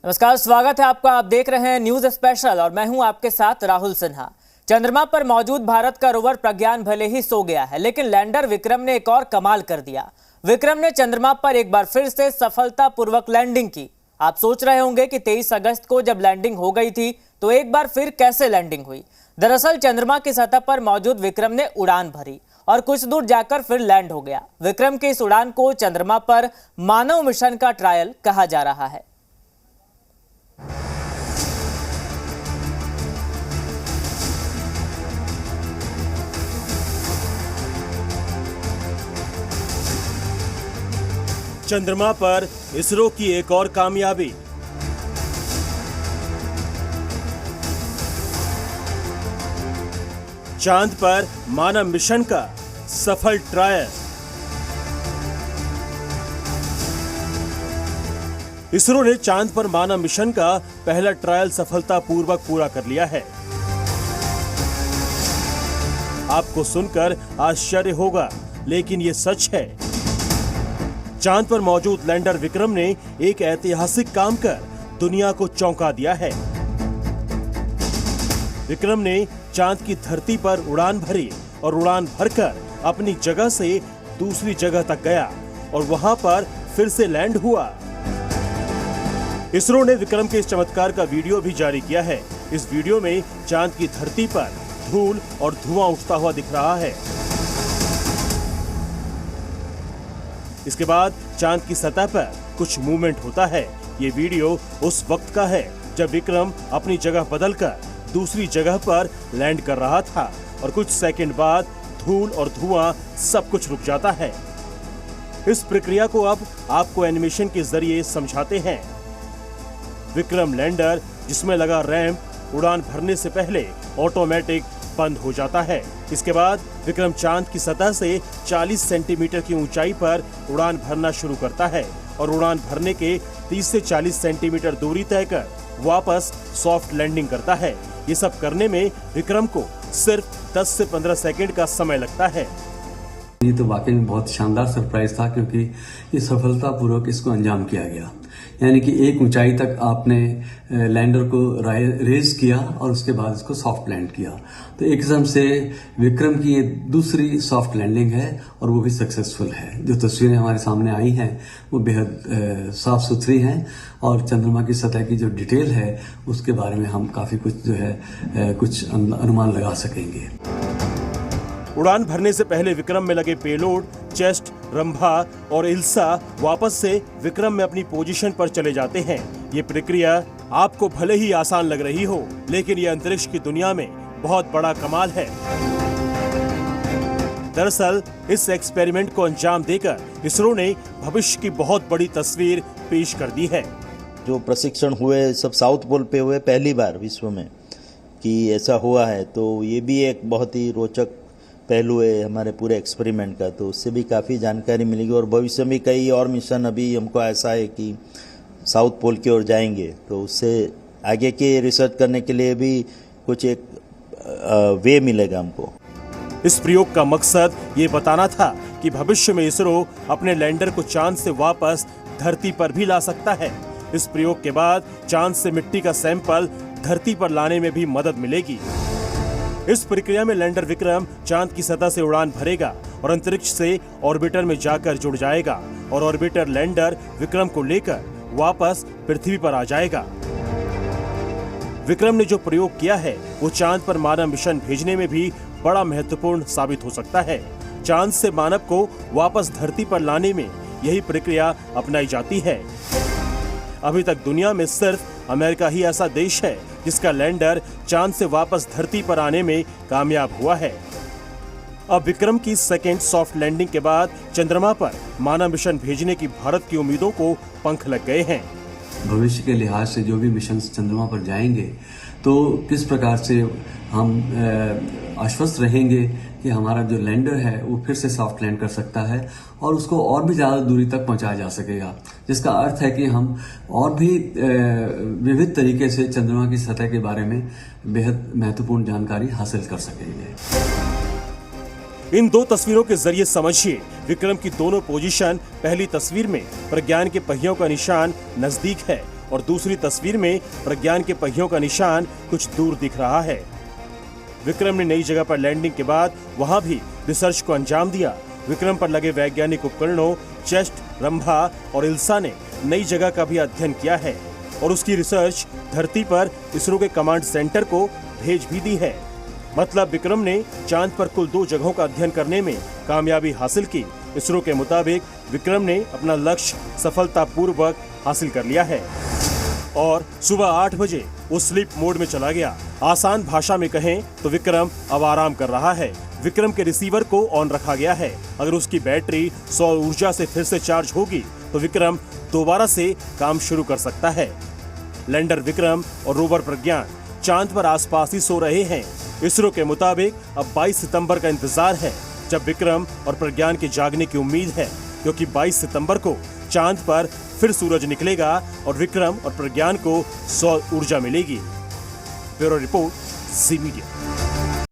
नमस्कार, स्वागत है आपका। आप देख रहे हैं न्यूज स्पेशल और मैं हूं आपके साथ राहुल सिन्हा। चंद्रमा पर मौजूद भारत का रोवर प्रज्ञान भले ही सो गया है, लेकिन लैंडर विक्रम ने एक और कमाल कर दिया। विक्रम ने चंद्रमा पर एक बार फिर से सफलतापूर्वक लैंडिंग की। आप सोच रहे होंगे कि 23 अगस्त को जब लैंडिंग हो गई थी तो एक बार फिर कैसे लैंडिंग हुई। दरअसल चंद्रमा की सतह पर मौजूद विक्रम ने उड़ान भरी और कुछ दूर जाकर फिर लैंड हो गया। विक्रम की इस उड़ान को चंद्रमा पर मानव मिशन का ट्रायल कहा जा रहा है। चंद्रमा पर इसरो की एक और कामयाबी। चांद पर मानव मिशन का सफल ट्रायल। इसरो ने चांद पर मानव मिशन का पहला ट्रायल सफलतापूर्वक पूरा कर लिया है। आपको सुनकर आश्चर्य होगा, लेकिन ये सच है। चांद पर मौजूद लैंडर विक्रम ने एक ऐतिहासिक काम कर दुनिया को चौंका दिया है। विक्रम ने चांद की धरती पर उड़ान भरी और उड़ान भरकर अपनी जगह से दूसरी जगह तक गया और वहां पर फिर से लैंड हुआ। इसरो ने विक्रम के इस चमत्कार का वीडियो भी जारी किया है। इस वीडियो में चांद की धरती पर धूल और धुआं उठता हुआ दिख रहा है। इसके बाद चांद की सतह पर कुछ मूवमेंट होता है। ये वीडियो उस वक्त का है जब विक्रम अपनी जगह बदलकर दूसरी जगह पर लैंड कर रहा था और कुछ सेकंड बाद धूल और धुआं सब कुछ रुक जाता है। इस प्रक्रिया को अब आपको एनिमेशन के जरिए समझाते हैं। विक्रम लैंडर, जिसमें लगा रैंप, उड़ान भरने से पहले ऑटोमेटिक बंद हो जाता है। इसके बाद विक्रम चांद की सतह से 40 सेंटीमीटर की ऊंचाई पर उड़ान भरना शुरू करता है और उड़ान भरने के 30 से 40 सेंटीमीटर दूरी तय कर वापस सॉफ्ट लैंडिंग करता है। ये सब करने में विक्रम को सिर्फ 10 से 15 सेकंड का समय लगता है। ये तो वाकई में बहुत शानदार सरप्राइज था, क्योंकि ये सफलतापूर्वक इसको अंजाम किया गया। यानी कि एक ऊंचाई तक आपने लैंडर को रेज किया और उसके बाद इसको सॉफ्ट लैंड किया। तो एक किस्म से विक्रम की ये दूसरी सॉफ्ट लैंडिंग है और वो भी सक्सेसफुल है। जो तस्वीरें हमारे सामने आई हैं वो बेहद साफ सुथरी हैं और चंद्रमा की सतह की जो डिटेल है उसके बारे में हम काफी कुछ जो है कुछ अनुमान लगा सकेंगे। उड़ान भरने से पहले विक्रम में लगे पेलोड, चेस्ट, रंभा और इल्सा वापस से विक्रम में अपनी पोजीशन पर चले जाते हैं। ये प्रक्रिया आपको भले ही आसान लग रही हो, लेकिन ये अंतरिक्ष की दुनिया में बहुत बड़ा कमाल है। दरअसल इस एक्सपेरिमेंट को अंजाम देकर इसरो ने भविष्य की बहुत बड़ी तस्वीर पेश कर दी है। जो प्रशिक्षण हुए सब साउथ पोल पे हुए पहली बार विश्व में कि ऐसा हुआ है, तो ये भी एक बहुत ही रोचक पहलू है हमारे पूरे एक्सपेरिमेंट का। तो उससे भी काफ़ी जानकारी मिलेगी और भविष्य में कई और मिशन अभी हमको ऐसा है कि साउथ पोल की ओर जाएंगे, तो उससे आगे के रिसर्च करने के लिए भी कुछ एक वे मिलेगा हमको। इस प्रयोग का मकसद ये बताना था कि भविष्य में इसरो अपने लैंडर को चांद से वापस धरती पर भी ला सकता है। इस प्रयोग के बाद चांद से मिट्टी का सैंपल धरती पर लाने में भी मदद मिलेगी। इस प्रक्रिया में लैंडर विक्रम चांद की सतह से उड़ान भरेगा और अंतरिक्ष से ऑर्बिटर में जाकर जुड़ जाएगा और ऑर्बिटर लैंडर विक्रम को लेकर वापस पृथ्वी पर आ जाएगा। विक्रम ने जो प्रयोग किया है वो चांद पर मानव मिशन भेजने में भी बड़ा महत्वपूर्ण साबित हो सकता है। चांद से मानव को वापस धरती पर लाने में यही प्रक्रिया अपनाई जाती है। अभी तक दुनिया में सिर्फ अमेरिका ही ऐसा देश है जिसका लैंडर चांद से वापस धरती पर आने में कामयाब हुआ है। अब विक्रम की सेकेंड सॉफ्ट लैंडिंग के बाद चंद्रमा पर मानव मिशन भेजने की भारत की उम्मीदों को पंख लग गए हैं। भविष्य के लिहाज से जो भी मिशन चंद्रमा पर जाएंगे तो किस प्रकार से हम आश्वस्त रहेंगे कि हमारा जो लैंडर है वो फिर से सॉफ्ट लैंड कर सकता है और उसको और भी ज़्यादा दूरी तक पहुंचाया जा सकेगा, जिसका अर्थ है कि हम और भी विविध तरीके से चंद्रमा की सतह के बारे में बेहद महत्वपूर्ण जानकारी हासिल कर सकेंगे। इन दो तस्वीरों के जरिए समझिए विक्रम की दोनों पोजीशन। पहली तस्वीर में प्रज्ञान के पहियों का निशान नजदीक है और दूसरी तस्वीर में प्रज्ञान के पहियों का निशान कुछ दूर दिख रहा है। विक्रम ने नई जगह पर लैंडिंग के बाद वहां भी रिसर्च को अंजाम दिया। विक्रम पर लगे वैज्ञानिक उपकरणों चेस्ट, रंभा और इल्सा ने नई जगह का भी अध्ययन किया है और उसकी रिसर्च धरती पर इसरो के कमांड सेंटर को भेज भी दी है। मतलब विक्रम ने चांद पर कुल 2 जगहों का अध्ययन करने में कामयाबी हासिल की। इसरो के मुताबिक विक्रम ने अपना लक्ष्य सफलतापूर्वक हासिल कर लिया है और सुबह 8 बजे वो स्लीप मोड में चला गया। आसान भाषा में कहें तो विक्रम अब आराम कर रहा है। विक्रम के रिसीवर को ऑन रखा गया है। अगर उसकी बैटरी सौर ऊर्जा से फिर से चार्ज होगी तो विक्रम दोबारा से काम शुरू कर सकता है। लैंडर विक्रम और रोवर प्रज्ञान चांद पर आसपास ही सो रहे हैं। इसरो के मुताबिक अब 22 सितंबर का इंतजार है जब विक्रम और प्रज्ञान के जागने की उम्मीद है, क्योंकि 22 सितंबर को चांद पर फिर सूरज निकलेगा और विक्रम और प्रज्ञान को सौर ऊर्जा मिलेगी। ब्यूरो रिपोर्ट, जी मीडिया।